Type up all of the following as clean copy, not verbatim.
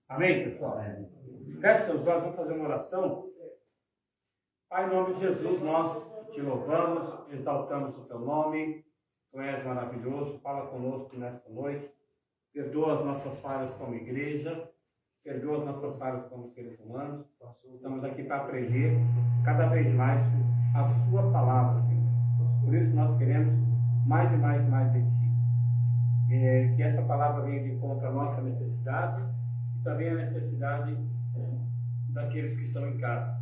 Amém, pessoal? Feche seus olhos, vamos fazer uma oração. Pai, em nome de Jesus, nós te louvamos, exaltamos o teu nome. Tu és maravilhoso, fala conosco nesta noite. Perdoa as nossas falhas como igreja, perdoa as nossas falhas como seres humanos. Estamos aqui para aprender cada vez mais a sua palavra, Senhor. Por isso nós queremos mais e mais e mais de ti. Que essa palavra venha de encontro à nossa necessidade e também a necessidade daqueles que estão em casa.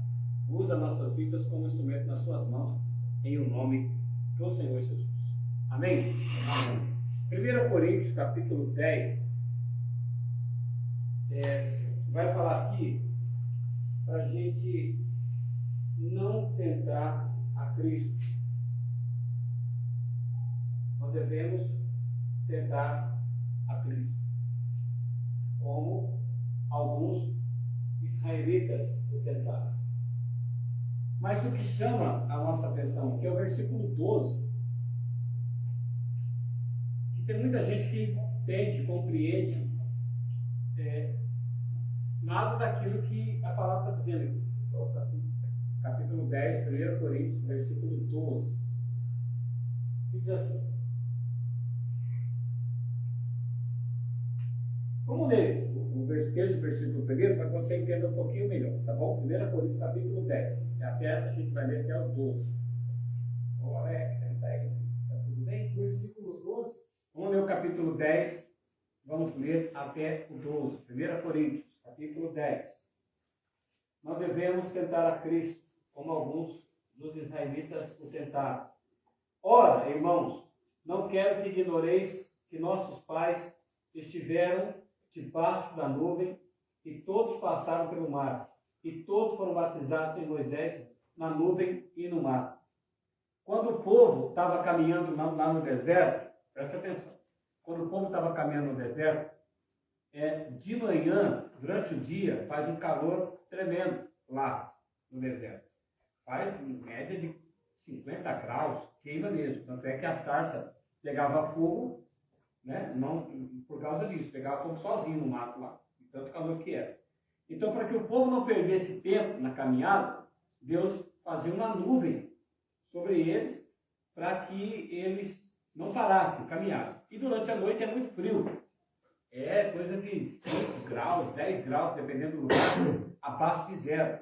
Usa nossas vidas como instrumento nas suas mãos, em o nome do Senhor Jesus. Amém? Amém. 1 Coríntios, capítulo 10, vai falar aqui para a gente não tentar a Cristo. Nós devemos tentar a Cristo, como alguns israelitas o tentaram. Mas o que chama a nossa atenção aqui é o versículo 12, que tem muita gente que entende, compreende nada daquilo que a palavra está dizendo. Capítulo 10, 1 Coríntios, versículo 12, que diz assim. Vamos ler esse versículo primeiro para que você entenda um pouquinho melhor, tá bom? 1 Coríntios, capítulo 10. Até a gente vai ler até o 12. Ô Alex, senta aí. Tá tudo bem? Versículo 12. Vamos ler o capítulo 10. Vamos ler até o 12. 1 Coríntios, capítulo 10. Nós devemos tentar a Cristo, como alguns dos israelitas o tentaram. Ora, irmãos, não quero que ignoreis que nossos pais estiveram debaixo da nuvem e todos passaram pelo mar, e todos foram batizados em Moisés na nuvem e no mar. Quando o povo estava caminhando lá no deserto, presta atenção, quando o povo estava caminhando no deserto, de manhã, durante o dia, faz um calor tremendo lá no deserto. Faz em média de 50 graus, queima mesmo. Tanto é que a sarça pegava fogo, né? Não, por causa disso, pegava fogo sozinho no mato lá, de tanto calor que era. Então, para que o povo não perdesse tempo na caminhada, Deus fazia uma nuvem sobre eles, para que eles não parassem, caminhassem. E durante a noite é muito frio, é coisa de 5 graus, 10 graus, dependendo do lugar, abaixo de zero.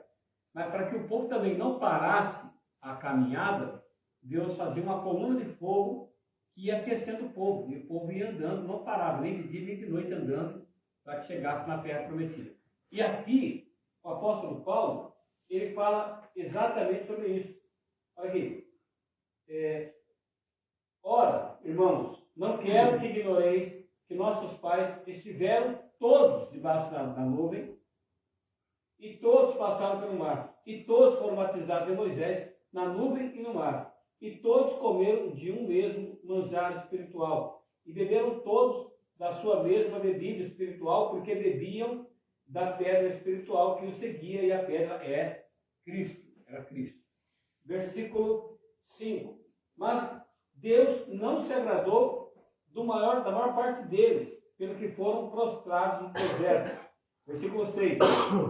Mas para que o povo também não parasse a caminhada, Deus fazia uma coluna de fogo que ia aquecendo o povo, e o povo ia andando, não parava, nem de dia nem de noite andando, para que chegasse na terra prometida. E aqui, o apóstolo Paulo, ele fala exatamente sobre isso. Olha aqui. Ora, irmãos, não quero que ignoreis que nossos pais estiveram todos debaixo da nuvem, e todos passaram pelo mar, e todos foram batizados em Moisés na nuvem e no mar. E todos comeram de um mesmo manjar espiritual, e beberam todos da sua mesma bebida espiritual, porque bebiam da pedra espiritual que os seguia, e a pedra é Cristo, era Cristo. Versículo 5. Mas Deus não se agradou da maior parte deles, pelo que foram prostrados no deserto. Versículo 6.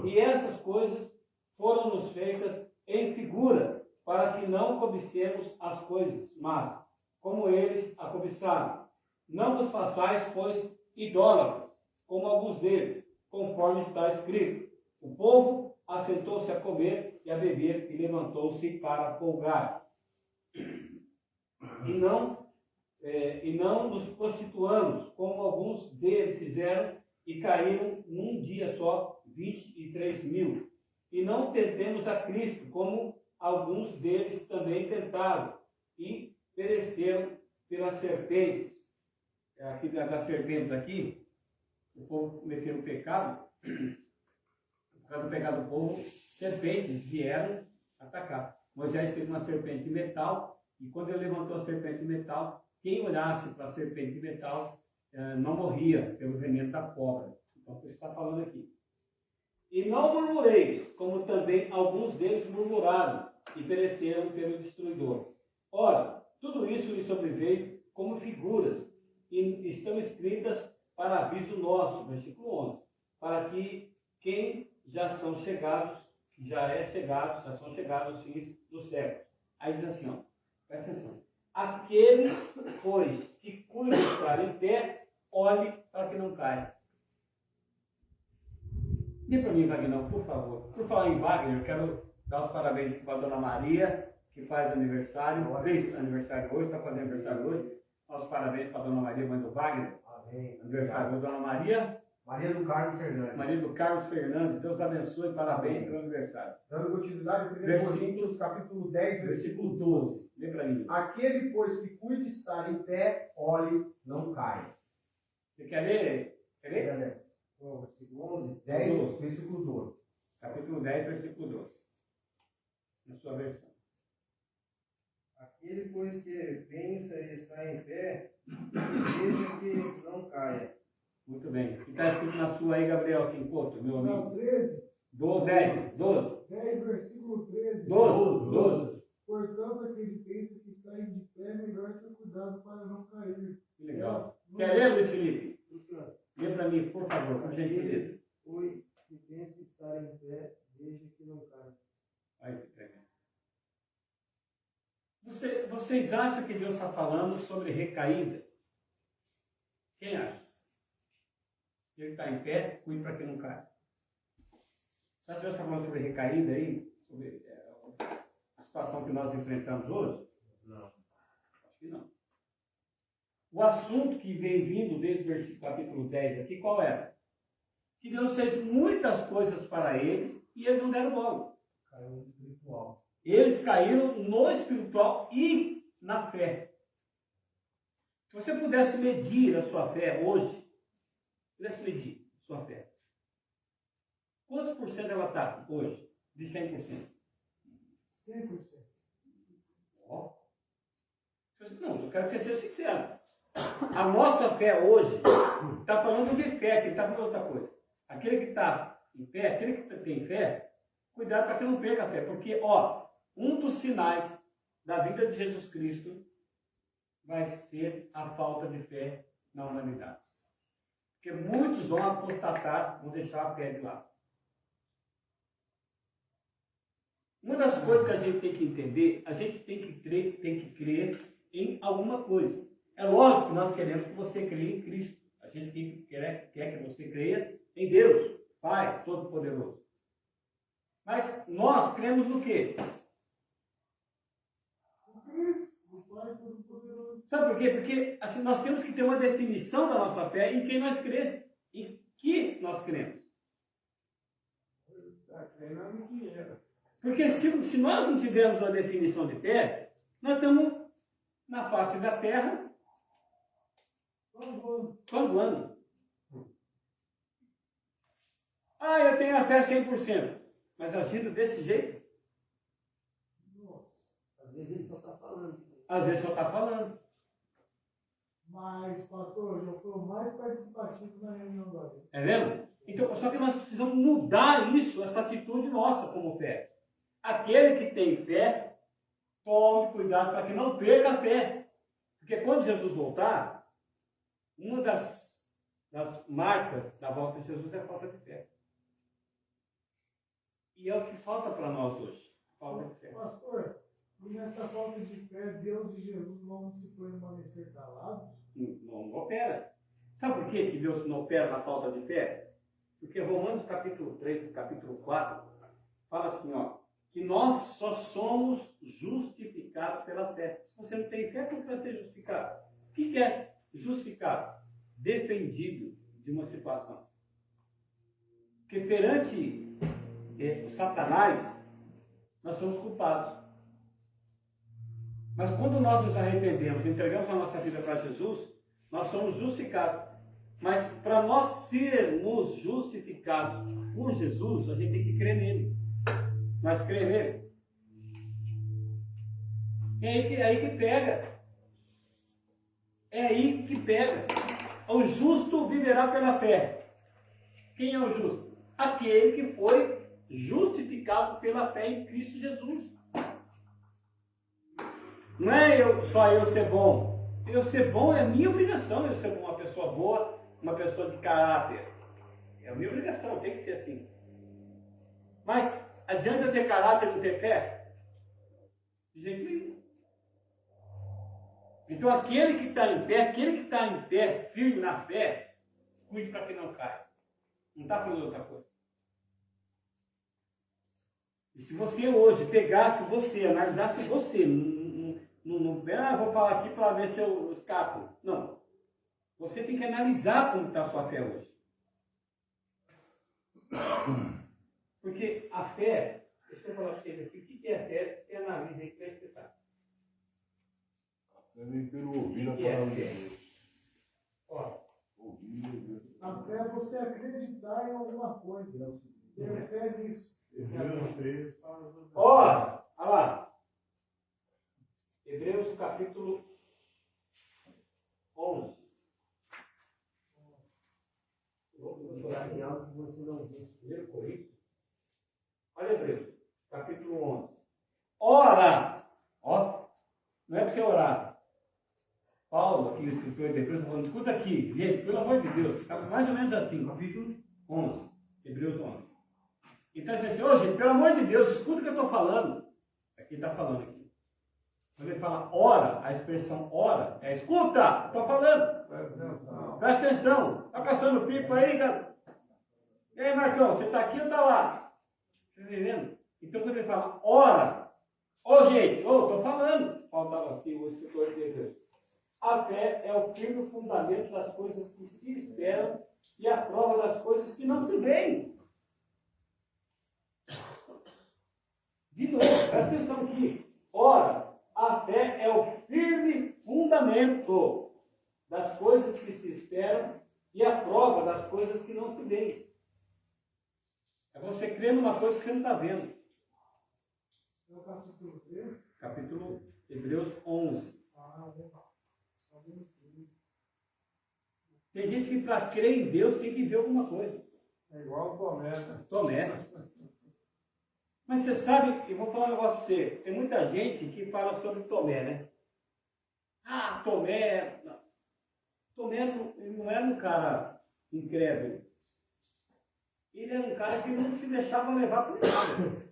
E essas coisas foram-nos feitas em figura, para que não cobicemos as coisas, mas, como eles a cobiçaram, não vos façais, pois, idólatras, como alguns deles, conforme está escrito. O povo assentou-se a comer e a beber, e levantou-se para folgar. E não nos prostituamos, como alguns deles fizeram, e caíram num dia só 23.000. E não tentemos a Cristo, como alguns deles também tentaram e pereceram pelas serpentes. Aqui das serpentes aqui, o povo cometeu o pecado, por causa do pecado do povo, serpentes vieram atacar. Moisés teve uma serpente de metal, e quando ele levantou a serpente de metal, quem olhasse para a serpente de metal não morria pelo veneno da cobra. Então, você está falando aqui. E não murmureis, como também alguns deles murmuraram e pereceram pelo destruidor. Ora, tudo isso lhe sobreveio como figuras, e estão escritas para aviso nosso, versículo 11, para que quem já são chegados, já são chegados aos fins dos séculos. Aí diz assim, ó, presta atenção. Aquele, pois, que cuida de estar em pé, olhe para que não caia. Dê para mim, Wagner, por favor. Por falar em Wagner, eu quero dar os parabéns aqui para a Dona Maria, que faz aniversário, fez aniversário hoje, está fazendo aniversário hoje. Nossos parabéns para a Dona Maria, mãe do Wagner. Amém. Aniversário da Dona Maria. Maria do Carlos Fernandes. Maria do Carlos Fernandes, Deus abençoe, parabéns pelo aniversário. Dando continuidade, 1 Versículo- Coríntios, capítulo 10, Versículo 12. Lê para mim. Aquele, pois, que cuide estar em pé, olhe, não caia. Você quer ler? Quer ler? Versículo 11, 10, 12. versículo 12. Capítulo 10, versículo 12. Na sua versão. Aquele, pois, que pensa e está em pé, veja que não caia. Muito bem. O que está escrito na sua aí, Gabriel Cincoto, meu amigo? Não, 13, 10, 12. 10, versículo 13. 12. Portanto, aquele que pensa que está de pé, é melhor ter cuidado para não cair. Que legal. Não- Quer ler, Luiz Felipe? Portanto, Lê para mim, por favor, por gentileza. pois, que pensa estar em pé, veja que não caia. Aí, que tremendo. Vocês acham que Deus está falando sobre recaída? Quem acha? Ele está em pé, cuide para que não caia. Você acha que Deus está falando sobre recaída aí? Sobre a situação que nós enfrentamos hoje? Não. Acho que não. O assunto que vem vindo desde o versículo capítulo 10 aqui, qual era? Que Deus fez muitas coisas para eles e eles não deram bola. Caiu no espiritual. Eles caíram no espiritual e na fé. Se você pudesse medir a sua fé hoje, pudesse medir a sua fé, quantos por cento ela está hoje? De 100%? 100%. Ó. Não, eu quero que você seja sincero. A nossa fé hoje está falando de fé, que está falando outra coisa. Aquele que está em pé, aquele que tem fé, cuidado para que não perca a fé. Porque, ó, um dos sinais da vida de Jesus Cristo vai ser a falta de fé na humanidade. Porque muitos vão apostatar, vão deixar a fé de lado. Uma das coisas que a gente tem que entender, a gente tem que crer em alguma coisa. É lógico que nós queremos que você creia em Cristo. A gente quer que você creia em Deus, Pai Todo-Poderoso. Mas nós cremos no quê? O Cristo, o Pai Todo-Poderoso. Sabe por quê? Porque assim, nós temos que ter uma definição da nossa fé em quem nós cremos. Em que nós cremos. Está crendo que era. Porque se nós não tivermos uma definição de fé, nós estamos na face da terra panguando. Ah, eu tenho a fé 100%, mas agindo desse jeito, Às vezes ele só está falando. às vezes só está falando. Mas, pastor, já foi o mais participativo na reunião da vida. É vendo? Então, só que nós precisamos mudar isso, essa atitude nossa como fé. Aquele que tem fé, tome cuidado para que não perca a fé. Porque quando Jesus voltar, uma das marcas da volta de Jesus é a falta de fé. E é o que falta para nós hoje. Falta de fé. Pastor, e nessa falta de fé, Deus e Jesus vão se permanecer calados? Não opera. Sabe por que Deus não opera na falta de fé? Porque Romanos capítulo 3 e capítulo 4 fala assim, ó, que nós só somos justificados pela fé. Se você não tem fé, como que vai ser justificado? O que é justificado? Defendido de uma situação. Porque perante o Satanás, nós somos culpados. Mas quando nós nos arrependemos, entregamos a nossa vida para Jesus, nós somos justificados. Mas para nós sermos justificados por Jesus, a gente tem que crer nele. Nós crer nele. É aí que pega. É aí que pega. O justo viverá pela fé. Quem é o justo? Aquele que foi justificado pela fé em Cristo Jesus. Não é só eu ser bom. Eu ser bom é minha obrigação. Eu ser uma pessoa boa, uma pessoa de caráter. É a minha obrigação. Não, tem que ser assim. Mas adianta ter caráter e não ter fé? De jeito nenhum. Então aquele que está em pé, firme na fé, cuide para que não caia. Não está falando outra coisa. E se você hoje pegasse você, analisasse você, não vou falar aqui para ver se eu escapo. Não. Você tem que analisar como está a sua fé hoje. Porque a fé, deixa eu falar para vocês aqui, o que é a fé? Você analisa aí como é que você está. Também pelo ouvir a O que é palavra fé? de Deus. Ó, A fé é você acreditar em alguma coisa. Ter fé nisso. Hebreus 3 fala sobre isso. olha lá. Hebreus capítulo 11. Vou procurar em algo que você não viu. 1 Coríntios. Olha Hebreus, capítulo 11. Ora! Ó, não é para você orar. Paulo, aqui, o escritor de Hebreus, está falando, escuta aqui, gente, pelo amor de Deus, está mais ou menos assim, capítulo 11, Hebreus 11. Então, assim, ô gente, pelo amor de Deus, escuta o que eu estou falando. Aqui está falando aqui. Quando ele fala ora, a expressão ora é escuta, estou falando. Presta atenção. Está caçando pipa aí, cara? E aí, Marcão, você está aqui ou está lá? Você está entendendo? Então, quando ele fala ora, ô gente, estou falando. Paulo estava aqui, o escritor de Hebreus. A fé é o firme fundamento das coisas que se esperam e a prova das coisas que não se veem. De novo, presta atenção aqui. Ora, a fé é o firme fundamento das coisas que se esperam e a prova das coisas que não se veem. É você crer numa coisa que você não está vendo. É o capítulo 3? Capítulo Hebreus 11. Tem gente que para crer em Deus tem que ver alguma coisa. É igual o Tomé, né? Tomé. Mas você sabe, eu vou falar um negócio para você. Tem muita gente que fala sobre Tomé, né? Ah, Tomé. Não. Tomé não era um cara incrédulo. Ele era um cara que não se deixava levar por nada.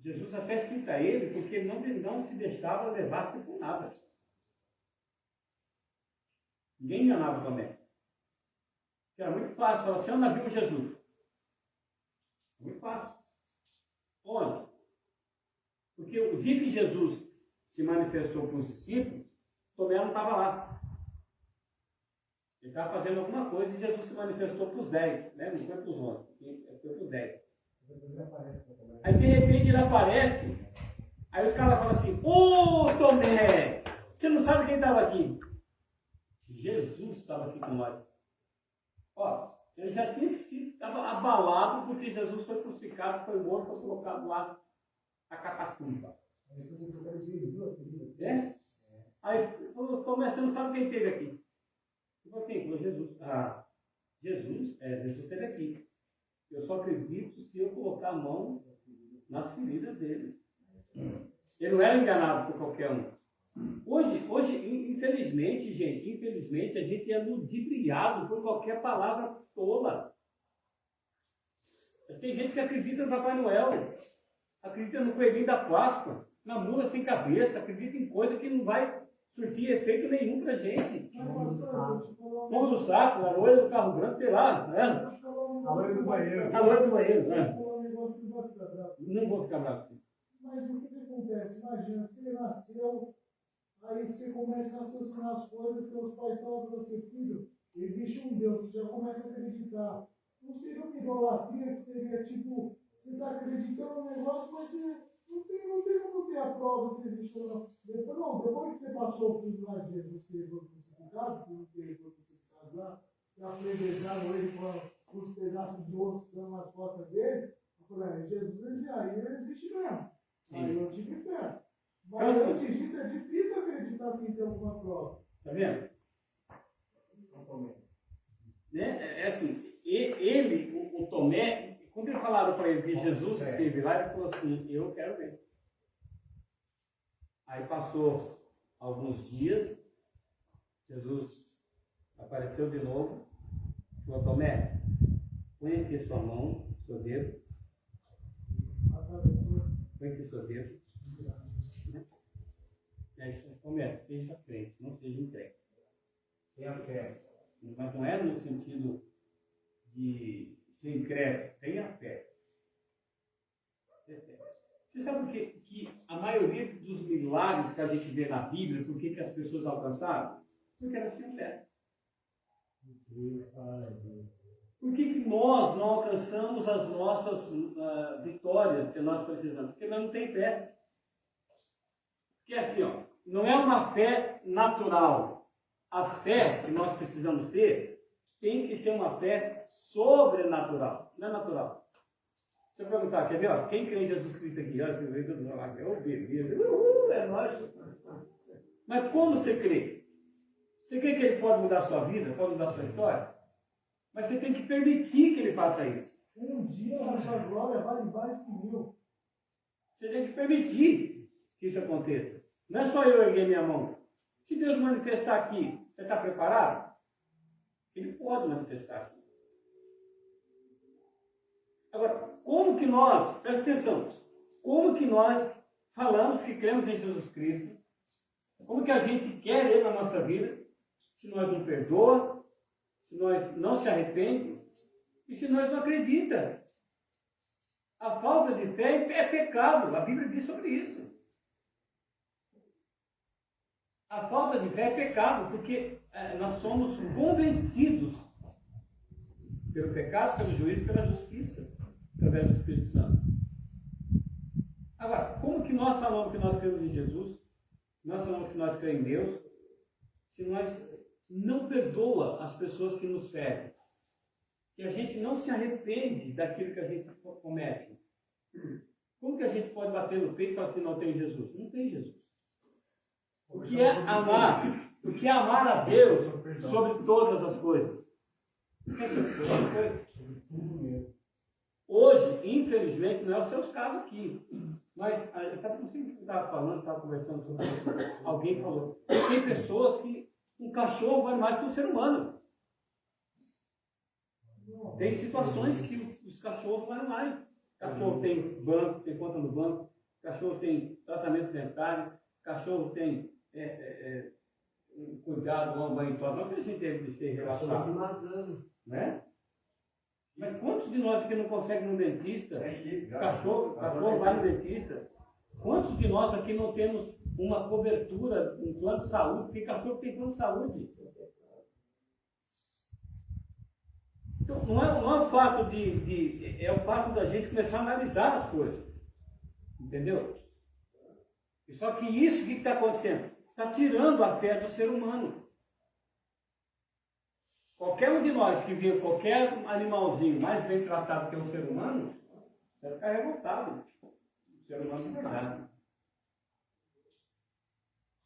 Jesus até cita ele porque ele não se deixava levar-se por nada. Ninguém enganava Tomé. Era muito fácil falar assim, eu não vi Jesus. Muito fácil. Onde? Porque o dia que Jesus se manifestou para os discípulos, Tomé não estava lá. Ele estava fazendo alguma coisa e Jesus se manifestou para os 10, né? Não foi para os 11, foi para os 10. Aí de repente ele aparece, aí os caras falam assim, ô Tomé, você não sabe quem estava aqui? Jesus estava aqui com nós. Ó, ele já tinha sido abalado porque Jesus foi crucificado, foi morto, foi colocado lá na catacumba. É? Aí ele falou, Tomé, você não sabe quem esteve aqui? Ele falou, quem? Falou, Jesus. Ah, Jesus esteve aqui. Eu só acredito se eu colocar a mão nas feridas dele. Ele não era enganado por qualquer um. Hoje, infelizmente, a gente é ludibriado por qualquer palavra tola. Tem gente que acredita no Papai Noel, acredita no coelhinho da Páscoa, na mula sem cabeça, acredita em coisa que não vai surtir efeito nenhum pra gente. Como do saco, a loira do carro branco, sei lá, né? A loira do banheiro. A loira do banheiro, né? Não vou ficar bravo assim. Mas o que acontece? Imagina, você nasceu, aí você começa a raciocinar as coisas, seus pais falam para você, filho, existe um Deus, você já começa a acreditar. Não seria uma idolatria que seria tipo, você está acreditando no negócio, mas você não tem como ter a prova se existe ou não. Depois que você passou o filho lá de Jesus, que ele foi crucificado, que ele foi crucificado lá, e aplevejaram ele com os pedaços de osso dando nas costas dele, eu falei, Jesus, aí ele existe mesmo. Aí eu tive fé. Mas antes disso é difícil acreditar sem ter alguma prova. Tá vendo? Né? É assim, ele, o Tomé, quando ele falaram para ele que Jesus esteve lá, ele falou assim, eu quero ver. Aí passou alguns dias, Jesus apareceu de novo, Falou, Tomé, põe aqui a sua mão, seu dedo. Põe aqui o seu dedo. Tomé, seja crente, não seja incrédulo. Tenha fé. Mas não é no sentido de ser incrédulo, tenha fé. Você sabe por que a maioria dos milagres que a gente vê na Bíblia, por que as pessoas alcançaram? Porque elas tinham fé. Por que nós não alcançamos as nossas vitórias que nós precisamos? Porque nós não temos fé. Porque assim, ó, não é uma fé natural. A fé que nós precisamos ter tem que ser uma fé sobrenatural. Não é natural. Se eu perguntar, quer ver? Ó, quem crê em Jesus Cristo aqui? Ó, beleza. É nóis. Mas como você crê? Você crê que ele pode mudar a sua vida? Pode mudar a sua história? Mas você tem que permitir que ele faça isso. Um dia a sua glória vale mais que 1000. Você tem que permitir que isso aconteça. Não é só eu erguer minha mão. Se Deus manifestar aqui, você está preparado? Ele pode manifestar aqui. Agora, como que nós, presta atenção, como que nós falamos que cremos em Jesus Cristo? Como que a gente quer Ele na nossa vida, se nós não perdoa, se nós não se arrepende e se nós não acredita? A falta de fé é pecado, a Bíblia diz sobre isso. A falta de fé é pecado, porque nós somos convencidos pelo pecado, pelo juízo, pela justiça, através do Espírito Santo. Agora, como que nós falamos que nós cremos em Jesus? Nós falamos que nós cremos em Deus, se nós não perdoa as pessoas que nos ferem, que a gente não se arrepende daquilo que a gente comete. Como que a gente pode bater no peito e falar assim, não tem Jesus? Não tem Jesus. O que é amar? O que é amar a Deus sobre todas as coisas? É sobre todas as coisas. Hoje, infelizmente, não é o seu caso aqui. Mas eu estava falando, estava conversando sobre isso. Alguém falou. Tem pessoas que um cachorro vale mais que um ser humano. Tem situações que os cachorros valem mais. Cachorro tem banco, tem conta no banco. Cachorro tem tratamento dentário. Cachorro tem cuidado, um banho todo. Não que a gente deve ser relaxado. Né? Mas quantos de nós aqui não conseguem ir no dentista? Cachorro vai no dentista. Quantos de nós aqui não temos uma cobertura, um plano de saúde? Porque cachorro tem plano de saúde. Então, não é o fato é o fato da gente começar a analisar as coisas. Entendeu? E só que isso, o que está acontecendo? Está tirando a fé do ser humano. Qualquer um de nós que vê qualquer animalzinho mais bem tratado que um ser humano, vai ficar revoltado. O ser humano de verdade.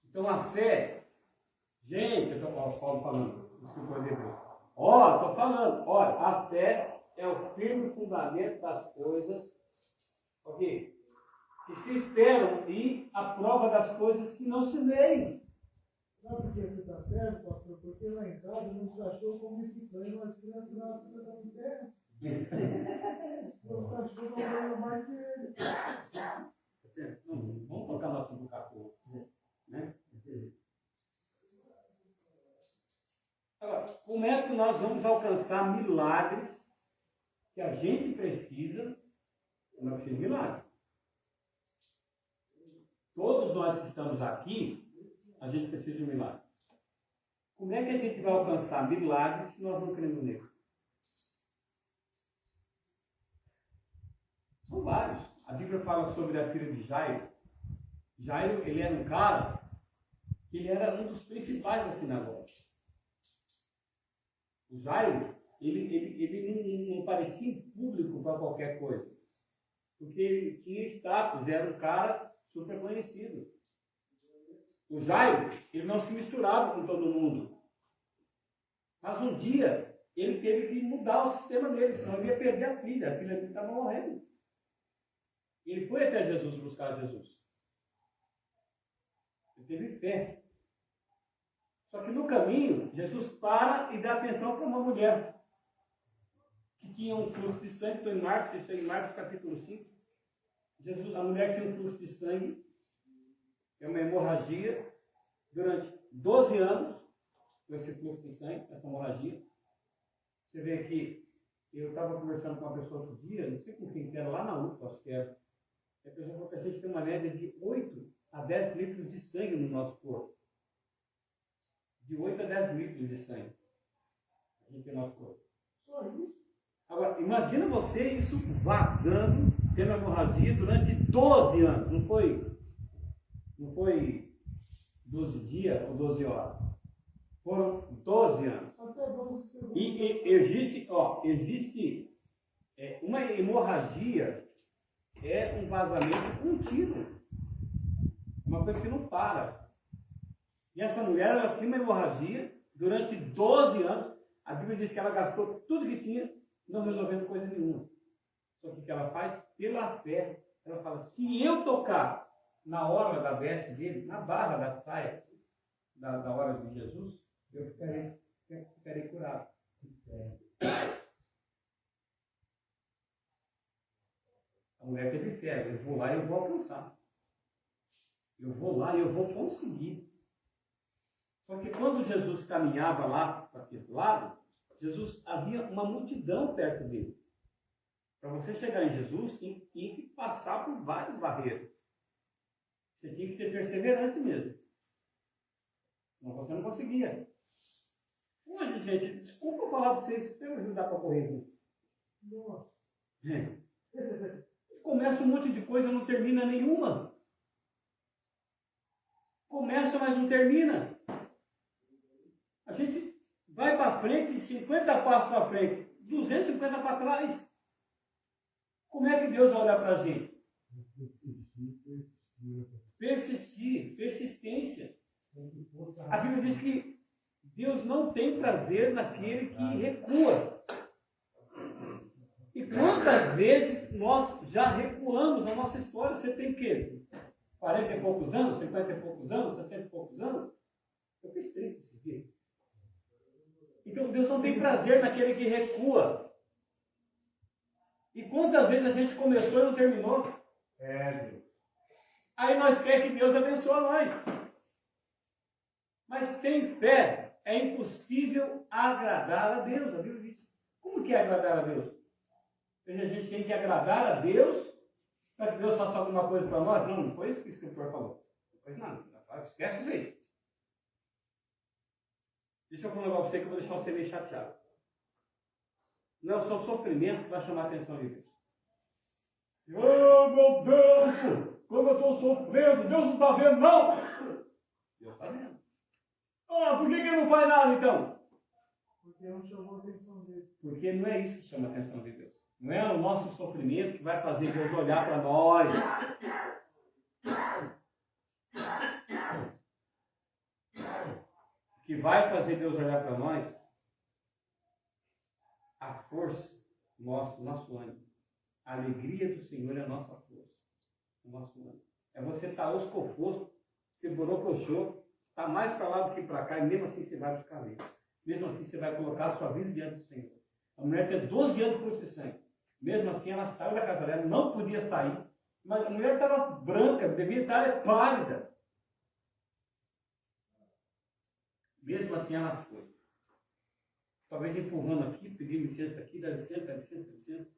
Então a fé, gente, eu estou falando, desculpa eu dizer. Estou falando, olha, a fé é o firme fundamento das coisas, ok? Que se esperam e a prova das coisas que não se veem. Sabe por que você está certo, pastor? Porque lá em casa nos cachorros comem picanha, mas as crianças na altura da terra. Os cachorros não ganham mais que eles. Vamos colocar no assunto do cachorro. Né? Agora, como é que nós vamos alcançar milagres que a gente precisa? Nós precisamos de milagre. Todos nós que estamos aqui, a gente precisa de um milagre. Como é que a gente vai alcançar milagres se nós não cremos nele? São vários. A Bíblia fala sobre a filha de Jairo. Jairo, ele era um cara que ele era um dos principais da sinagoga. O Jairo, ele não parecia em público para qualquer coisa. Porque ele tinha status, era um cara super conhecido. O Jairo, ele não se misturava com todo mundo. Mas um dia, ele teve que mudar o sistema dele, senão ele ia perder a filha dele estava morrendo. Ele foi até Jesus buscar Jesus. Ele teve fé. Só que no caminho, Jesus para e dá atenção para uma mulher. que tinha um fluxo de sangue, estou em Marcos, isso aí em Marcos capítulo 5. Jesus, a mulher tinha um fluxo de sangue, é uma hemorragia, durante 12 anos, com esse fluxo de sangue, essa hemorragia. Você vê aqui, eu estava conversando com uma pessoa outro dia, não sei com quem que era, lá na UPA, acho que era. A pessoa falou que a gente tem uma média de 8 a 10 litros de sangue no nosso corpo. De 8 a 10 litros de sangue. A gente tem no nosso corpo. Só isso? Agora, imagina você isso vazando, tendo hemorragia durante 12 anos. Não foi 12 dias ou 12 horas. Foram 12 anos. Até 12 segundos. E existe uma hemorragia, é um vazamento contínuo. Uma coisa que não para. E essa mulher, ela tinha uma hemorragia durante 12 anos. A Bíblia diz que ela gastou tudo que tinha, não resolvendo coisa nenhuma. Só que o que ela faz? Pela fé, ela fala, se eu tocar na orla da veste dele, na barra da saia da hora de Jesus, eu ficarei curado. A mulher teve fé, eu vou lá e eu vou alcançar. Eu vou lá e eu vou conseguir. Só que quando Jesus caminhava lá para aquele lado, Jesus havia uma multidão perto dele. Para você chegar em Jesus, tinha que passar por várias barreiras. Você tinha que ser perseverante mesmo. Senão você não conseguia. Hoje, gente, desculpa falar para vocês, eu ajudar para correr aqui. Nossa. Começa um monte de coisa, não termina nenhuma. Começa, mas não termina. A gente vai para frente, 50 passos para frente, 250 para trás. Como é que Deus olha para a gente? Persistir, persistência. A Bíblia diz que Deus não tem prazer naquele que recua. E quantas vezes nós já recuamos na nossa história? Você tem que 40 e poucos anos, 50 e poucos anos, 60 e poucos anos? Eu fiz 30 esses dias. Então Deus não tem prazer naquele que recua. E quantas vezes a gente começou e não terminou? Aí nós queremos que Deus abençoe nós. Mas sem fé é impossível agradar a Deus. A Bíblia diz. Como que é agradar a Deus? A gente tem que agradar a Deus para que Deus faça alguma coisa para nós? Não foi isso que o escritor falou. Não foi nada. Esquece isso aí. Deixa eu falar um negócio para você que eu vou deixar você meio chateado. Não é o seu sofrimento que vai chamar a atenção de Deus. Oh, meu Deus! Como eu estou sofrendo! Deus não está vendo, não! Deus está vendo. Ah, por que ele não faz nada, então? Porque não chamou a atenção dele. Porque não é isso que chama a atenção de Deus. Não é o nosso sofrimento que vai fazer Deus olhar para nós. O que vai fazer Deus olhar para nós, a força, nosso ânimo. A alegria do Senhor é a nossa força. O nosso ânimo. É você estar oscofosco, você borocochô, está mais para lá do que para cá, e mesmo assim você vai buscar ele. Mesmo assim você vai colocar a sua vida diante do Senhor. A mulher tem 12 anos de fluxo de sangue. Mesmo assim ela saiu da casa dela, não podia sair. Mas a mulher estava branca, devia estar pálida. Mesmo assim ela foi. Talvez empurrando aqui, pedindo licença aqui, dá licença, dá licença, dá licença.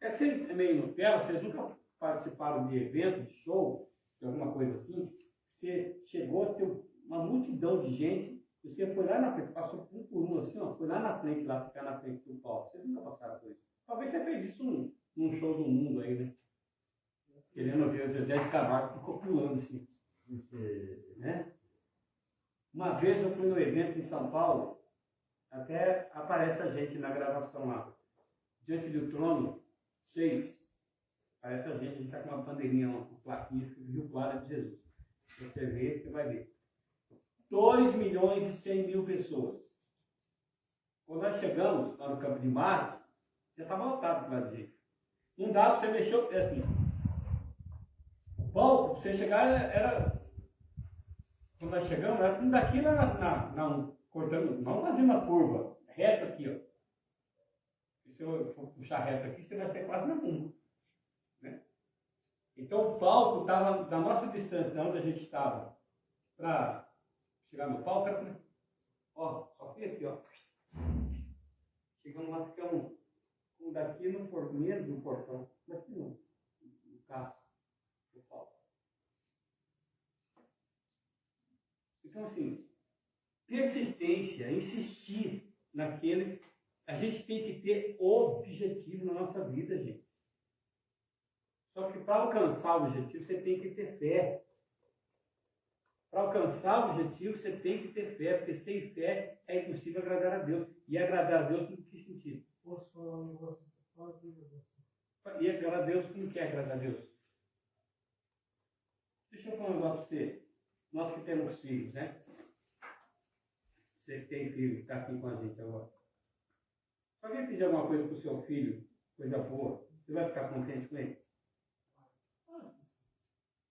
É que vocês é meio Nutella, vocês nunca participaram de evento, de show, de alguma coisa assim. Você chegou a ter uma multidão de gente, você foi lá na frente, passou um por um assim, ó, foi lá na frente, lá ficar na frente do palco. Vocês nunca passaram por isso. Talvez você fez isso num show do mundo aí, né? Querendo ver o Zezé de Camargo, ficou pulando assim. Né? Uma vez eu fui no evento em São Paulo, até aparece a gente na gravação lá. Diante do trono, 6. Aparece a gente está com uma bandeirinha, uma plaquinha escrito Rio Claro de Jesus. Se você ver, você vai ver. 2.100.000 pessoas. Quando nós chegamos lá no Campo de Marte, já estava lotado lá de gente. Não dá para você mexer, é assim. O palco, para você chegar, era. Quando nós chegamos, era um daqui cortando, não fazendo uma curva, reto aqui, ó. se eu for puxar reto aqui, você vai ser quase na tumba. Né? Então o palco estava da nossa distância, da onde a gente estava, para chegar no palco, era, ó, só foi aqui, ó. Chegamos lá, ficamos daqui no meio do portão, daqui no carro, no palco. Então, assim, persistência, insistir naquele. A gente tem que ter objetivo na nossa vida, gente. Só que para alcançar o objetivo, você tem que ter fé. Para alcançar o objetivo, você tem que ter fé, porque sem fé é impossível agradar a Deus. E agradar a Deus em que sentido? Posso falar um negócio? Fala tudo, negócio. E agradar a Deus, como que é agradar a Deus? Deixa eu falar um negócio para você. Nós que temos filhos, né? Você que tem filho, que está aqui com a gente agora. Se alguém fizer alguma coisa para o seu filho, coisa boa, você vai ficar contente com ele?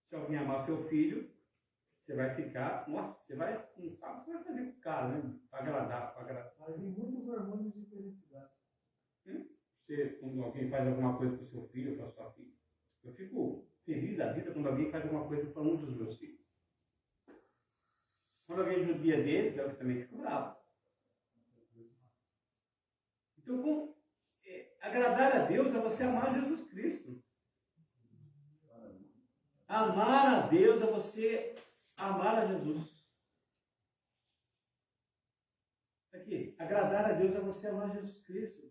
Se alguém amar seu filho, você vai ficar, nossa, você vai, não sabe o que você vai fazer com o cara, né? Para agradar, para agradar. Aí vem muitos hormônios de felicidade. Você, quando alguém faz alguma coisa para o seu filho ou para a sua filha, eu fico feliz da vida quando alguém faz alguma coisa para um dos meus filhos. Quando alguém judia deles, eu também fico bravo. Então, agradar a Deus é você amar Jesus Cristo. Amar a Deus é você amar a Jesus. Aqui, agradar a Deus é você amar Jesus Cristo.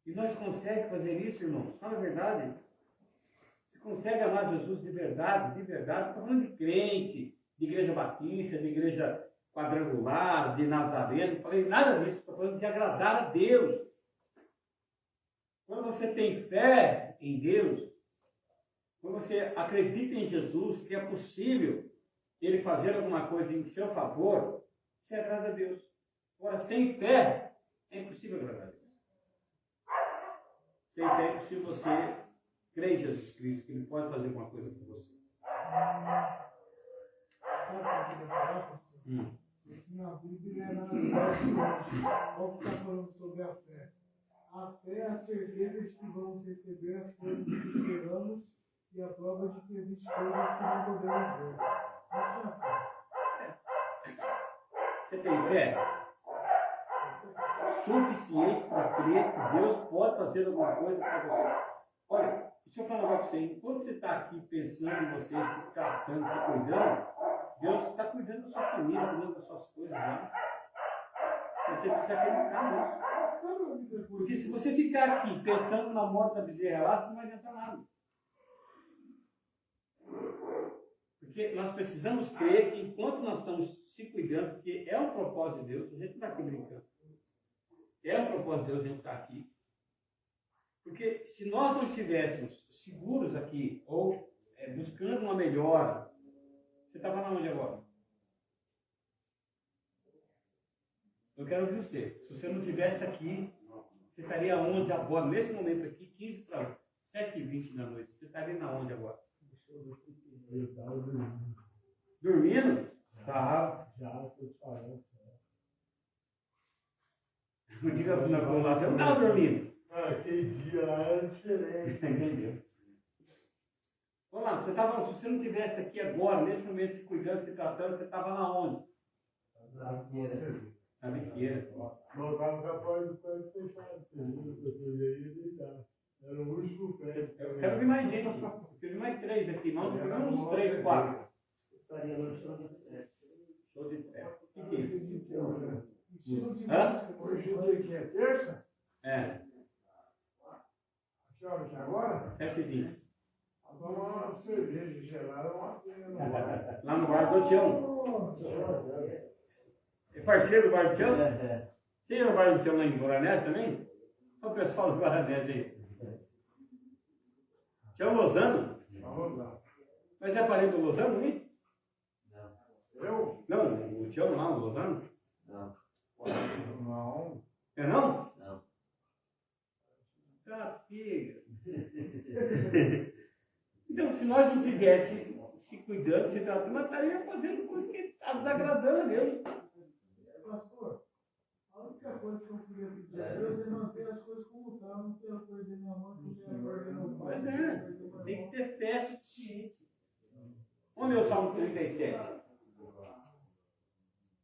E nós conseguimos fazer isso, irmãos? Fala a verdade. Você consegue amar Jesus de verdade, de verdade. Estou falando de crente, de igreja batista, de igreja quadrangular, de nazareno. Não falei nada disso. Estou falando de agradar a Deus. Quando você tem fé em Deus, quando você acredita em Jesus, que é possível Ele fazer alguma coisa em seu favor, você agrada a Deus. Agora, sem fé, é impossível agradar a Deus. Sem fé é impossível você crer em Jesus Cristo, que Ele pode fazer alguma coisa por você. Sabe o que eu queria falar, professor? Na Bíblia, na verdade, olha o que está falando sobre a fé. A fé é a certeza de que vamos receber as coisas que esperamos e a prova de que existem coisas que não podemos ver. Isso é a fé. Você tem fé suficiente para crer que Deus pode fazer alguma coisa para você? Olha, deixa eu falar um negócio para você. Enquanto você está aqui pensando em você, se tratando, se cuidando, Deus está cuidando da sua família, cuidando das suas coisas lá. Você precisa acreditar nisso. Porque se você ficar aqui pensando na morte da bezerra lá, você não vai adiantar nada. Porque nós precisamos crer que enquanto nós estamos se cuidando, porque é um propósito de Deus, a gente não está aqui brincando. É um propósito de Deus a gente estar aqui. Porque se nós não estivéssemos seguros aqui, ou buscando uma melhora, você estava na onde agora? Eu quero ouvir você. Se você não estivesse aqui, você estaria onde agora, nesse momento aqui, 15 para 7h20 da noite? Você estaria na onde agora? Eu estava dormindo. Dormindo? Tá. Já, estou te falando. Não diga na lá, você não estava dormindo. Aquele dia lá era diferente. Entendeu? Vamos lá, se você não estivesse aqui agora, nesse momento, se cuidando, se tratando, você estava na onde? Na biqueira. Na biqueira. Colocava o capaz do pé fechado. Eu ia deitar. Era o último pé. Eu quero ver mais gente. Eu quero ver mais 3 aqui. Nós vamos uns 3, 4. Estaria no show de trás. Show de trem. O que é isso? Estilo de Hã? música. Hoje o dia que é terça? É, Que horas que é agora? 7h20. Vou tomar uma cerveja gelada, uma pena. Lá no bar do Tião. Nossa. É parceiro do bar do Tião? Você ia no bar do Tião lá em Guaranés também? Olha o pessoal do Guaranés aí. Tião Lozano? Vamos lá. Mas é parente do Lozano, hein? Eu? Não, o Tião lá, o Lozano? Não. Não. É não? Não. Tá, filha. Então, se nós não estivéssemos se cuidando, se tratando, nós estaríamos fazendo coisa que está desagradando a Deus. Pastor, a única coisa que eu queria pedir a Deus é manter as coisas como estão. Não quero perder minha mãe, não quero perder meu pai. Pois é, tem que ter fé suficiente. Vamos ler o Salmo 37.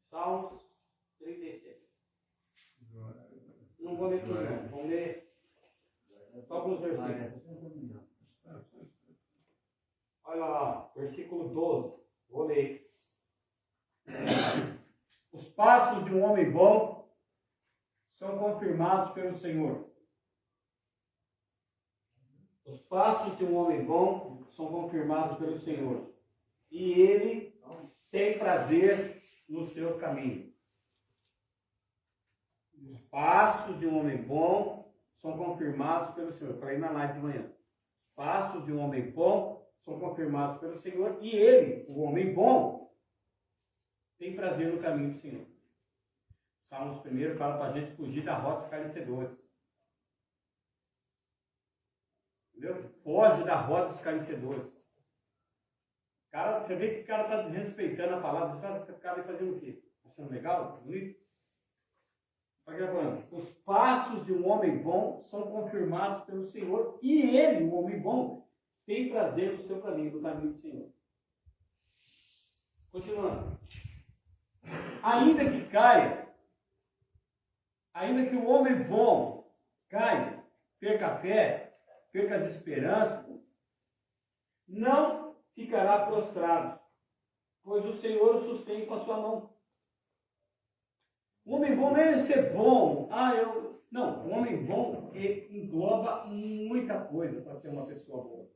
Salmos 37. Não vou ler tudo, não. Vamos ler só alguns versículos. Olha lá, versículo 12. Vou ler. Os passos de um homem bom são confirmados pelo Senhor. Os passos de um homem bom são confirmados pelo Senhor. E ele tem prazer no seu caminho. Os passos de um homem bom são confirmados pelo Senhor. Eu falei na live de manhã. Os passos de um homem bom são confirmados pelo Senhor. E ele, o homem bom, tem prazer no caminho do Senhor. Salmos 1 fala para a gente fugir da rota dos escarnecedores. Entendeu? Foge da rota dos escarnecedores. Cara, você vê que o cara está desrespeitando a palavra. Você vai ficar fazendo o quê? Achando legal? Bonito? Os passos de um homem bom são confirmados pelo Senhor. E ele, o homem bom, tem prazer no seu caminho, no caminho do Senhor. Continuando. Ainda que caia, ainda que o homem bom caia, perca a fé, perca as esperanças, não ficará prostrado, pois o Senhor o sustém com a sua mão. O homem bom não é ser bom. Não, o homem bom engloba muita coisa para ser uma pessoa boa.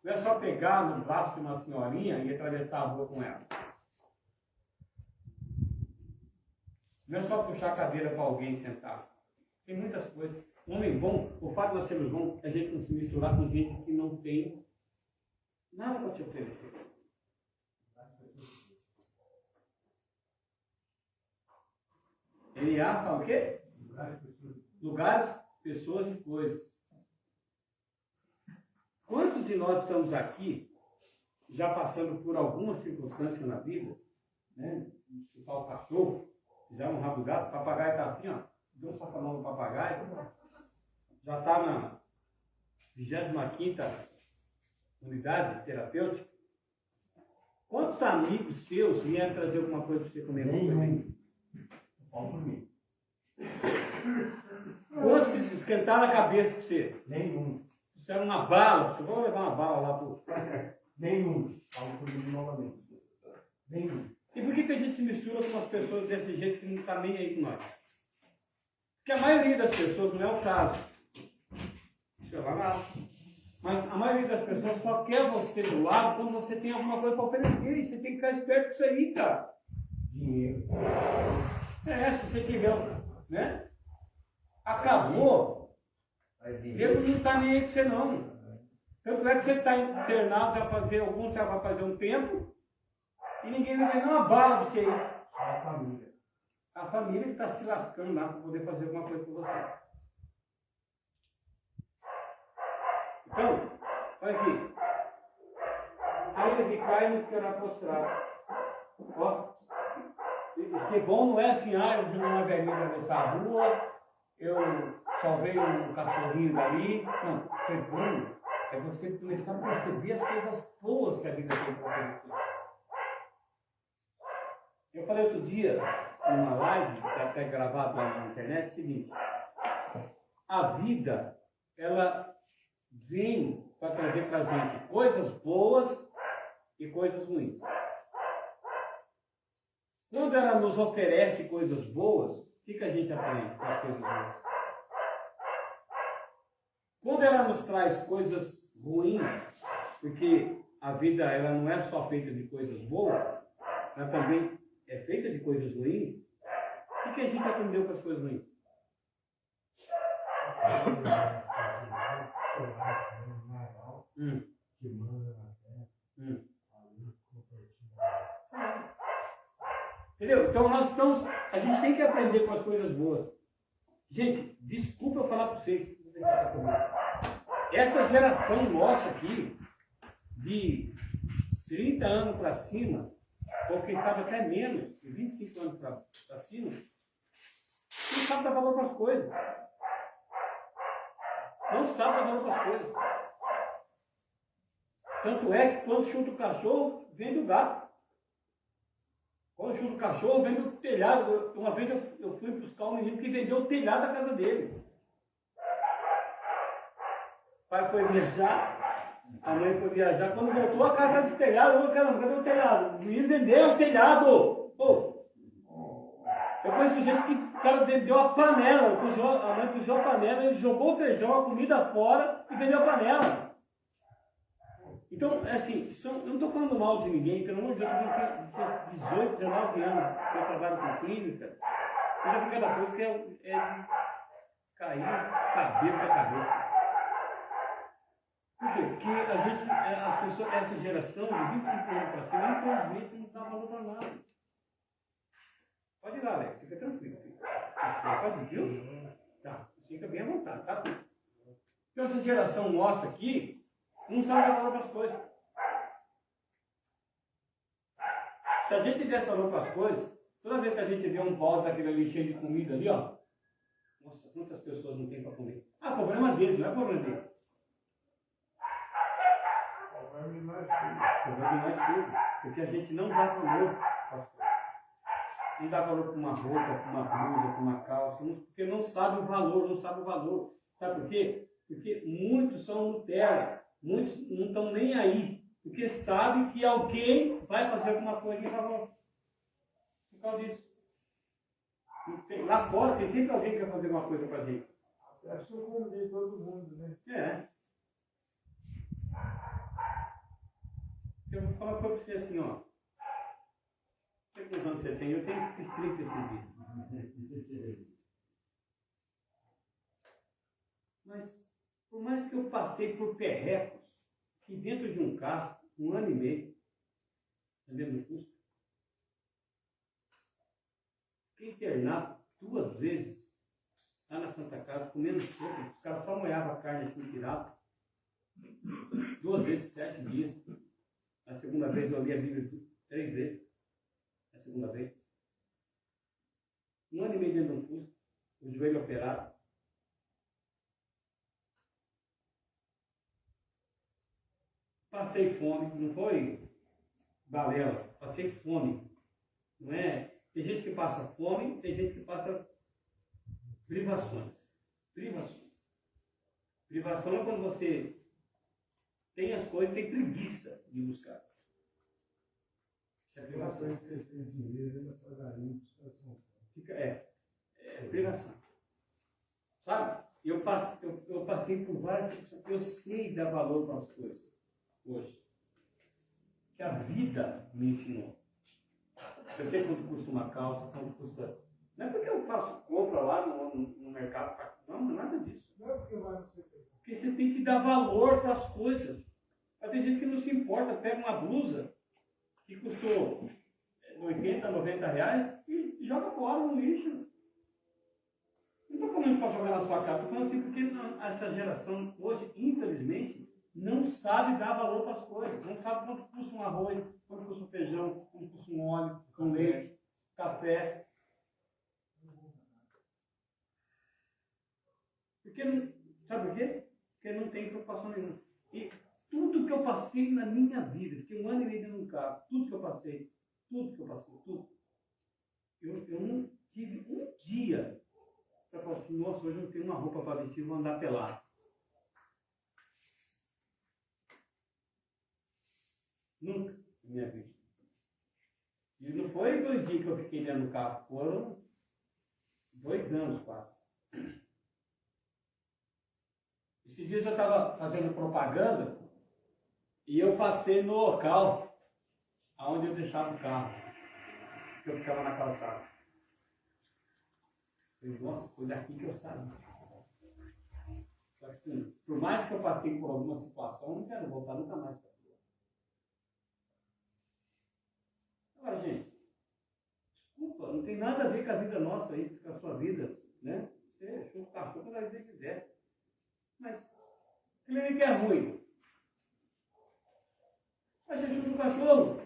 Não é só pegar no braço de uma senhorinha e atravessar a rua com ela. Não é só puxar a cadeira para alguém sentar. Tem muitas coisas. Um homem bom, o fato de nós sermos bons, é a gente não se misturar com gente que não tem nada para te oferecer. N.A. fala o quê? Lugares, pessoas e coisas. Quantos de nós estamos aqui, já passando por alguma circunstância na vida, né? Chutar o cachorro, fizer um rabo gato, o papagaio está assim, ó, deu um sacanão no papagaio, já está na 25ª unidade terapêutica. Quantos amigos seus vieram trazer alguma coisa para você comer? Fala por mim. Quantos esquentaram a cabeça para você? Nenhum. Fizeram uma bala, você vai levar uma bala lá pro... Nenhum. Fala por mim novamente. Nenhum. E por que a gente se mistura com as pessoas desse jeito que não está nem aí com nós? Porque a maioria das pessoas, não é o caso, sei lá, mas a maioria das pessoas só quer você do lado quando você tem alguma coisa para oferecer. E você tem que ficar esperto com isso aí, cara. Dinheiro. Se você tiver, né? Acabou. Deus não está nem aí com você, não. Tanto é que você está internado, já vai fazer um tempo, e ninguém vai dar uma bala para você aí. Só a família. A família que está se lascando lá para poder fazer alguma coisa por você. Então, olha aqui. Ainda que caia, não ficará prostrado. Ó. E ser bom não é assim, eu joguei uma velhinha atravessar a rua, eu salvei um cachorrinho dali. Não, ser bom é você começar a perceber as coisas boas que a vida tem para oferecer. Eu falei outro dia, numa live, que está até gravado lá na internet, o seguinte: a vida, ela vem para trazer para a gente coisas boas e coisas ruins. Quando ela nos oferece coisas boas, o que a gente aprende com as coisas boas? Quando ela nos traz coisas ruins, porque a vida ela não é só feita de coisas boas, ela também é feita de coisas ruins, o que a gente aprendeu com as coisas ruins? Entendeu? Então a gente tem que aprender com as coisas boas. Gente, desculpa eu falar para vocês. Essa geração nossa aqui, de 30 anos para cima, ou quem sabe até menos, de 25 anos para cima, Não sabe dar valor para as coisas. Não sabe dar valor para as coisas. Tanto é que quando chuta o cachorro, vem do gato. Quando chuta o cachorro, vem do telhado. Uma vez eu fui buscar um menino que vendeu o telhado da casa dele. O pai foi viajar, a mãe foi viajar. Quando voltou, a casa estava destelhada. Eu, caramba, cadê o telhado? O menino vendeu o telhado. Pô. Eu conheço gente que o cara vendeu a panela. A mãe puxou a panela, ele jogou o feijão, a comida fora e vendeu a panela. Então, assim, eu não estou falando mal de ninguém, pelo amor de Deus, eu tenho 18, 19 anos que eu trabalho com clínica. Eu já vi cada coisa que é cair cabelo da cabeça. Por quê? Porque a gente, as pessoas, essa geração de 25 anos para cima, infelizmente não dá valor para nada. Pode ir lá, Alex, fica tranquilo. Você pode ir, viu? Tá, fica bem à vontade, tá? Então, essa geração nossa aqui, não sabe dar valor para as coisas. Se a gente desse valor para as coisas, toda vez que a gente vê um balde daquele ali cheio de comida ali, ó, nossa, quantas pessoas não tem para comer? Ah, problema deles, não é problema deles. Problema mais tudo. Porque a gente não dá valor para as coisas. Não dá valor para uma roupa, para uma blusa, para uma calça, porque não sabe o valor, não sabe o valor. Sabe por quê? Porque muitos são Nutella. Muitos não estão nem aí, porque sabem que alguém vai fazer alguma coisa em favor. Por causa disso. Lá fora tem sempre alguém que vai fazer alguma coisa pra gente. Acho que eu convidei todo mundo, né? É. Eu vou falar pra você assim, ó. Quantos anos você tem? Eu tenho que explicar esse vídeo. Mas por mais que eu passei por perrecos, que dentro de um carro, 1 ano e meio, andando no Fusca, fiquei internado 2 vezes lá na Santa Casa, comendo sopa, os caras só molhavam a carne assim, tiravam. 2 vezes, 7 dias. A segunda vez eu li a Bíblia 3 vezes. A segunda vez. 1 ano e meio dentro de um Fusca, o joelho operado. Passei fome, não foi balela, passei fome. Não é? Tem gente que passa fome, tem gente que passa privações. Privações. Privação é quando você tem as coisas e tem preguiça de buscar. Isso é privação. Que você tem dinheiro, ainda pagaria Fica, é privação. Sabe? Eu passei por várias situações. Eu sei dar valor para as coisas. Hoje, que a vida me ensinou. Eu sei quanto custa uma calça, quanto custa. Não é porque eu faço compra lá no mercado, não, nada disso. Não é porque vai você pensar. Porque você tem que dar valor para as coisas. Mas tem gente que não se importa, pega uma blusa que custou 80, 90 reais e joga fora no lixo. Não estou falando para jogar na sua cara, estou falando assim porque essa geração hoje, infelizmente, não sabe dar valor para as coisas, não sabe quanto custa um arroz, quanto custa um feijão, quanto custa um óleo, um leite, café. Porque não, sabe por quê? Porque não tem preocupação nenhuma. E tudo que eu passei na minha vida, fiquei 1 ano e meio dentro de um carro, tudo que eu passei, tudo. Eu não tive um dia para falar assim, nossa, hoje eu não tenho uma roupa para vestir, vou andar pelado. Nunca na minha vida. E não foi 2 dias que eu fiquei dentro do carro, foram 2 anos quase. Esses dias eu estava fazendo propaganda e eu passei no local onde eu deixava o carro, que eu ficava na calçada. Eu falei, nossa, foi daqui que eu saí. Só que assim, por mais que eu passei por alguma situação, eu não quero voltar nunca mais para a rua. Agora, gente, desculpa, não tem nada a ver com a vida nossa aí, com a sua vida, né? Você chuta o cachorro quando você quiser. Mas, clínica é ruim. Mas você chuta o cachorro.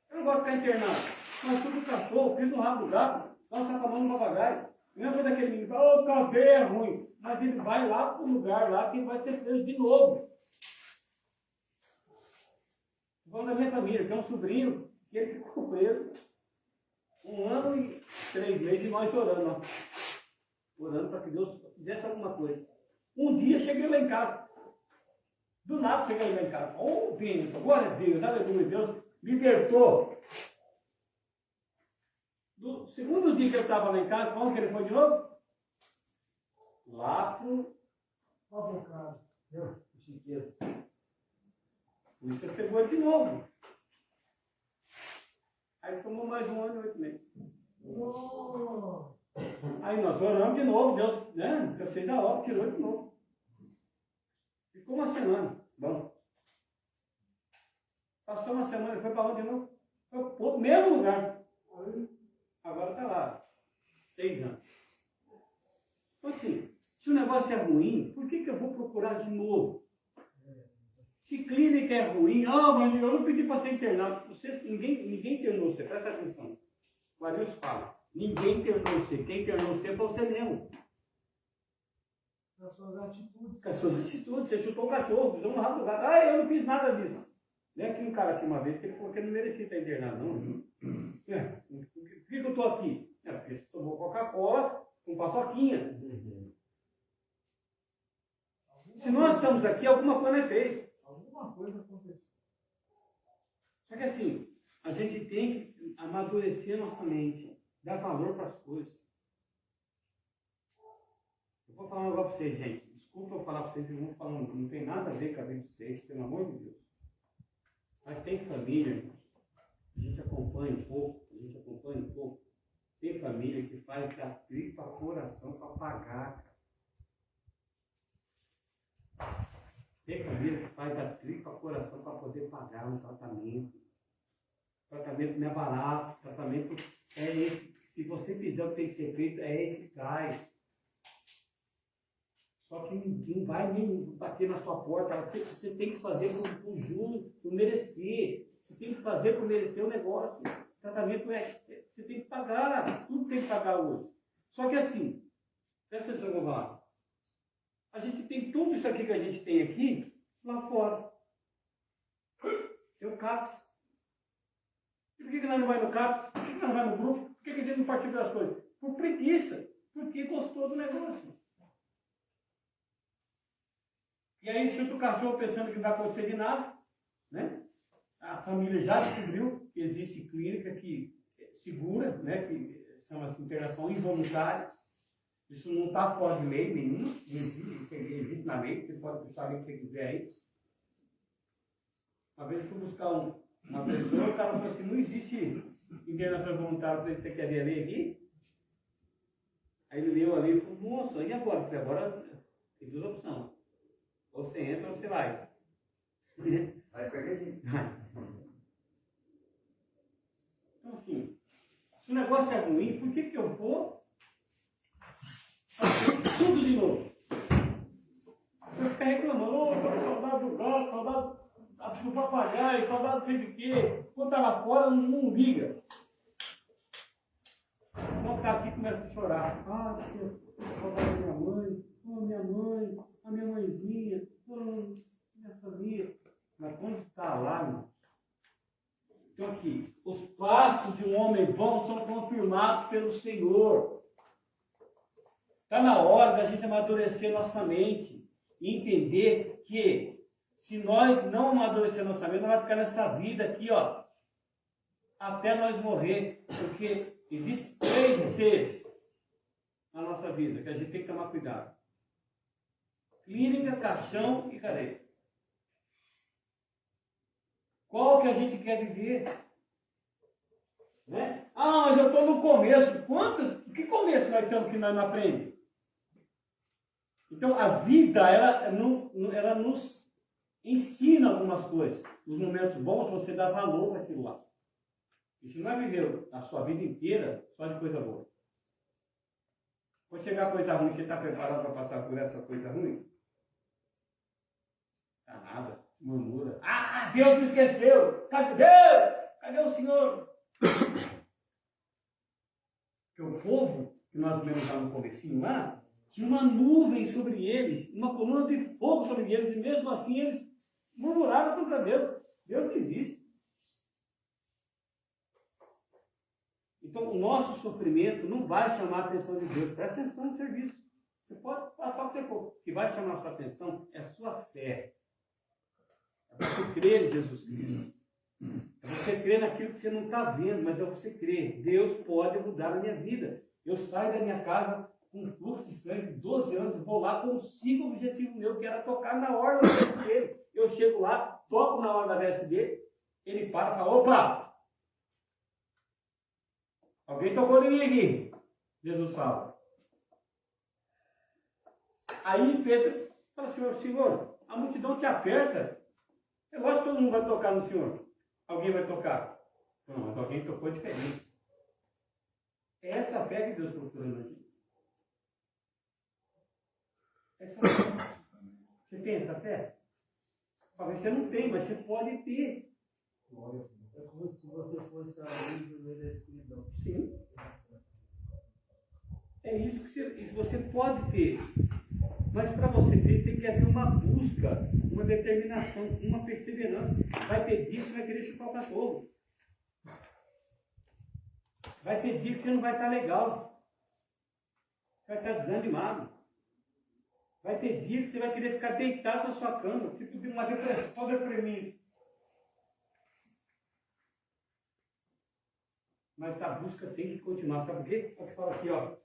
Eu não gosto de ficar internado. Mas chuta o cachorro, pisa no rabo do gato. Nossa, tá falando papagaio. Lembra daquele menino que fala, o cabelo é ruim. Mas ele vai lá para o lugar lá que ele vai ser preso de novo. Estou falando da minha família, que é um sobrinho, que ele ficou preso 1 ano e 3 meses e nós orando, ó. Orando para que Deus fizesse alguma coisa. Um dia cheguei lá em casa. Do nada cheguei lá em casa. Oh, bênção, glória a Deus, aleluia, Deus libertou. No segundo dia que eu estava lá em casa, onde que ele foi de novo? Lá pro Avocado. chiqueiro. Por isso ele pegou ele de novo. Aí tomou mais 1 ano e 8 meses. Nossa. Aí nós oramos de novo, Deus, né? Eu fez a obra, tirou de novo. Ficou 1 semana. Bom. Passou 1 semana, ele foi para onde de novo? Foi para o mesmo lugar. Agora está lá. 6 anos. Então assim, se o negócio é ruim, por que eu vou procurar de novo? Se clínica é ruim, mas eu não pedi para ser internado. Ninguém internou você, presta atenção. O Arilson fala, ninguém internou você. Quem internou você foi você mesmo. Com as suas atitudes. Com as suas atitudes, você chutou o cachorro, pisou no rabo do gato. Eu não fiz nada disso. Tinha um cara aqui uma vez que ele falou que ele não merecia estar internado, não. Por que eu estou aqui? Porque você tomou Coca-Cola com paçoquinha. Se nós estamos aqui, alguma coisa fez. Alguma coisa aconteceu. Só que assim, a gente tem que amadurecer nossa mente, dar valor para as coisas. Eu vou falar um negócio para vocês, gente. Desculpa eu falar para vocês, eu vou falar, não tem nada a ver com a vida de vocês, pelo amor de Deus. Mas tem família, a gente acompanha um pouco. Tem família que faz da tripa coração para pagar, cara. Tem família que faz da tripa coração para poder pagar um tratamento. O tratamento não é barato, o tratamento é esse. Se você fizer o que tem que ser feito, é eficaz. Só que não vai nem bater na sua porta. Você tem que fazer por juros, por merecer. Você tem que fazer por merecer o negócio. O tratamento você tem que pagar. Tudo tem que pagar hoje. Só que assim, presta atenção, vamos lá. A gente tem tudo isso aqui que a gente tem aqui, lá fora. Tem o CAPS. E por que nós não vamos no CAPS? Por que nós não vamos no grupo? Por que a gente não participa das coisas? Por preguiça. Porque gostou do negócio. E aí chuta o cachorro pensando que não vai acontecer de nada. Né? A família já descobriu que existe clínica que segura, né? Que chama-se internação involuntária. Isso não está fora de lei nenhuma, isso existe na lei, você pode puxar a lei que você quiser aí. Uma vez eu fui buscar uma pessoa, o cara falou assim, não existe internação voluntária, para você quer ver a lei aqui? Aí ele leu ali e falou, moça, e agora? Porque agora tem 2 opções. Ou você entra ou você vai. Vai perder. Então assim, se o negócio é ruim, por que eu vou tudo de novo? Você fica reclamando, saudade do gato, saudade do papagaio, saudade não sei de quê. Quando tá lá fora, não liga. Então ficar aqui e começa a chorar. Saudade da minha mãe, a minha mãezinha, minha família. Mas quando está lá, irmão, então aqui, os passos de um homem bom são confirmados pelo Senhor. Está na hora da gente amadurecer nossa mente e entender que se nós não amadurecer nossa mente, nós vamos ficar nessa vida aqui, ó, até nós morrer. Porque existem 3 Cs na nossa vida que a gente tem que tomar cuidado. Clínica, caixão e careta. Qual que a gente quer viver? Né? Mas eu estou no começo. Que começo nós estamos que nós não aprendemos? Então, a vida, ela nos ensina algumas coisas. Nos momentos bons, você dá valor para aquilo lá. E se não é viver a sua vida inteira só de coisa boa. Quando chegar coisa ruim, você está preparado para passar por essa coisa ruim? Tá nada. Murmura. Deus me esqueceu. Cadê Deus? Cadê o Senhor? Porque o povo, que nós lemos lá no comecinho lá, tinha uma nuvem sobre eles, uma coluna de fogo sobre eles, e mesmo assim eles murmuraram contra Deus. Deus não existe. Então, o nosso sofrimento não vai chamar a atenção de Deus. Presta atenção no serviço. Você pode passar o que for. O que vai chamar a sua atenção é a sua fé. É você crer em Jesus Cristo. É você crer naquilo que você não está vendo, mas é você crer. Deus pode mudar a minha vida. Eu saio da minha casa com um fluxo de sangue de 12 anos, vou lá, consigo o objetivo meu, que era tocar na orla da veste dele. Eu chego lá, toco na orla da veste dele, ele para e fala, opa! Alguém tocou em mim aqui. Jesus fala. Aí Pedro fala assim, Senhor, a multidão te aperta. É lógico que todo mundo vai tocar no Senhor. Alguém vai tocar. Não, mas alguém tocou diferente. É essa fé que Deus procura na gente. Essa fé. Você tem essa fé? Talvez você não tenha, mas você pode ter. É como se você fosse a luz do meio da escuridão. Sim. É isso que você pode ter. Mas para você ter, tem que haver uma busca, uma determinação, uma perseverança. Vai ter dia que você vai querer chupar o cachorro. Vai ter dia que você não vai estar legal. Você vai estar desanimado. Vai ter dia que você vai querer ficar deitado na sua cama, tipo de uma depressão deprimido. Mas a busca tem que continuar. Sabe por quê? Porque fala aqui, ó.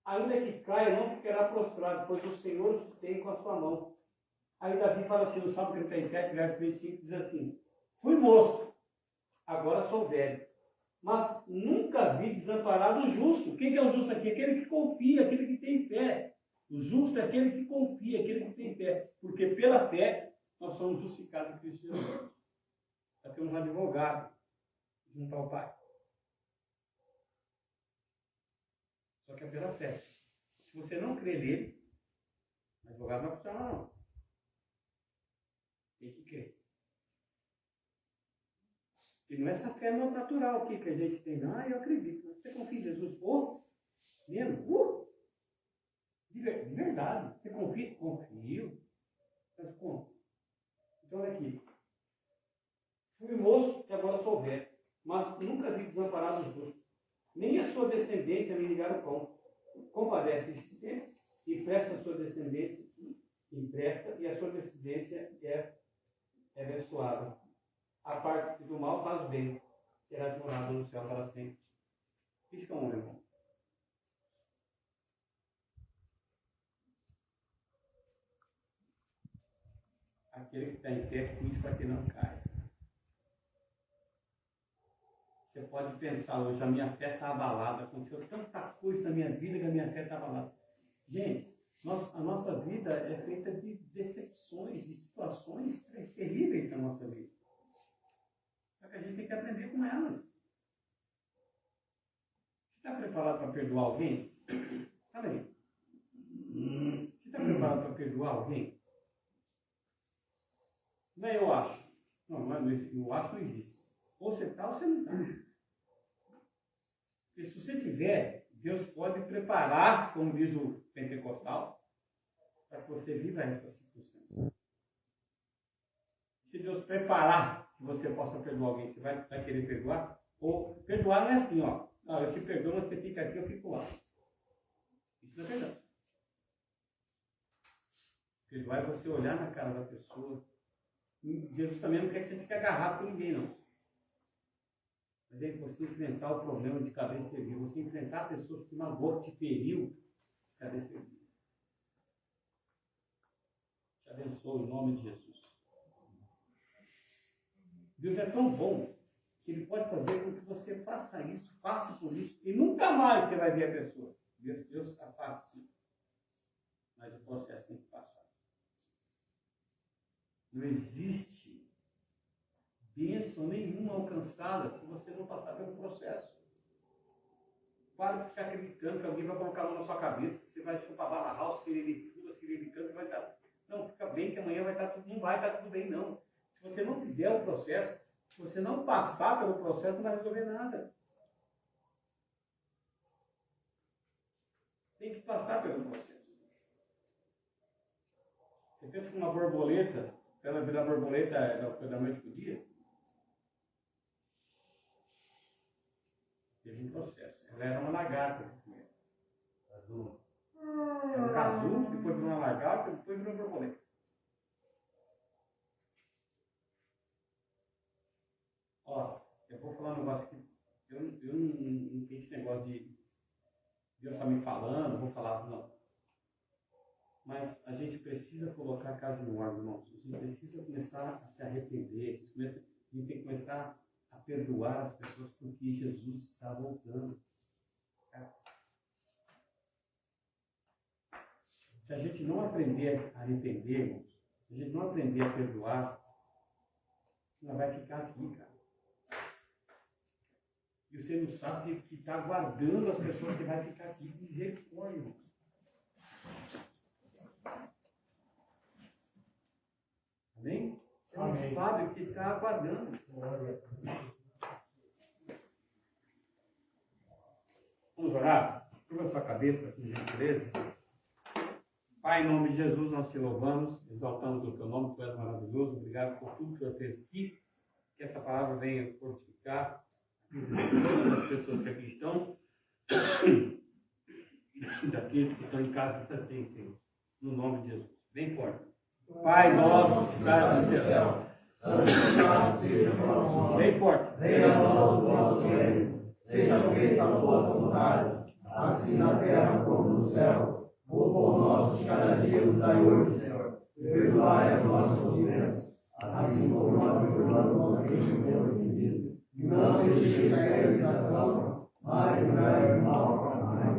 Ainda que caia, não ficará prostrado, pois o Senhor o sustém com a sua mão. Aí Davi fala assim, no Salmo 37, verso 25, diz assim, fui moço, agora sou velho, mas nunca vi desamparado o justo. Quem que é o justo aqui? Aquele que confia, aquele que tem fé. O justo é aquele que confia, aquele que tem fé. Porque pela fé, nós somos justificados em Cristo Jesus. Já temos um advogado junto ao Pai. Só que é pela fé. Se você não crê nele, o advogado não vai funcionar, não. Tem que crer. E não é essa fé não natural aqui que a gente tem. Ah, eu acredito. Você confia em Jesus? Mesmo? De verdade. Você confia? Confio. Mas como? Então, olha aqui. Fui moço e agora sou velho. Mas nunca vi desamparado os justos. Nem a sua descendência me ligar o pão. Compadece-se sempre e presta a sua descendência, empresta, e a sua descendência é abençoada. A parte do mal faz bem, será morado no céu para sempre. Isso que é um irmão. Aquele que está em pé, cuide para que não caia. Você pode pensar hoje, a minha fé está abalada, aconteceu tanta coisa na minha vida que a minha fé está abalada. Gente, a nossa vida é feita de decepções, de situações terríveis na nossa vida. Só que a gente tem que aprender com elas. Você está preparado para perdoar alguém? Fala aí. Você está preparado para perdoar alguém? Não é eu acho. Não é isso. Eu acho não existe. Ou você está ou você não está. Porque se você tiver, Deus pode preparar, como diz o pentecostal, para que você viva essa circunstância. Se Deus preparar que você possa perdoar alguém, você vai querer perdoar? Ou perdoar não é assim, ó. Não, eu te perdoo, mas você fica aqui, eu fico lá. Isso não é verdade. Perdoar é você olhar na cara da pessoa. Jesus também não quer que você fique agarrado com ninguém, não. Mas é você enfrentar o problema de cabeça erguida, você enfrentar a pessoa que magoou, que te feriu, de cabeça erguida. Te abençoe em nome de Jesus. Deus é tão bom que Ele pode fazer com que você faça isso, passe por isso, e nunca mais você vai ver a pessoa. Deus afasta sim. Mas o processo tem que passar. Não existe bênção nenhuma alcançada se você não passar pelo processo. Para de ficar acreditando que alguém vai colocar a mão na sua cabeça, que você vai chupar barra house, siriricanto, vai estar. Não, fica bem que amanhã vai estar tudo. Não vai estar tudo bem, não. Se você não fizer o processo, se você não passar pelo processo, não vai resolver nada. tem que passar pelo processo. Você pensa que uma borboleta, para ela virar borboleta da noite para o dia? Teve um processo. Ela era uma lagarta primeiro. Era um casulo, depois virou uma lagarta, depois virou uma borboleta. Ó, eu vou falar um negócio que eu não tenho esse negócio de Deus está me falando, vou falar, não. Mas a gente precisa colocar a casa em ordem, irmãos. A gente precisa começar a se arrepender. A gente tem que começar a perdoar as pessoas porque Jesus está voltando. Se a gente não aprender a arrepender, irmãos, se a gente não aprender a perdoar, ela vai ficar aqui, cara. E você não sabe que está aguardando as pessoas que vai ficar aqui. Misericórdia, irmãos. Amém? Você não sabe o que está aguardando. Vamos orar? Curva sua cabeça, por gentileza. Pai, em nome de Jesus, nós te louvamos, exaltamos o teu nome, tu és maravilhoso. Obrigado por tudo que o Senhor fez aqui. Que essa palavra venha fortificar todas as pessoas que aqui estão e daqueles que estão em casa também, Senhor. No nome de Jesus. Bem forte. Pai nosso que estás no céu, santificado seja o vosso nome. Bem forte. Venha a nós o vosso reino. Seja feita a vossa vontade, assim na terra como no céu. O pão nosso de cada dia nos dai hoje, Senhor. Perdoai as nossas ofensas, assim como nós perdoamos a quem nos tem ofendido. E não deixeis cair em tentação, mas livrai-nos do mal. Amém.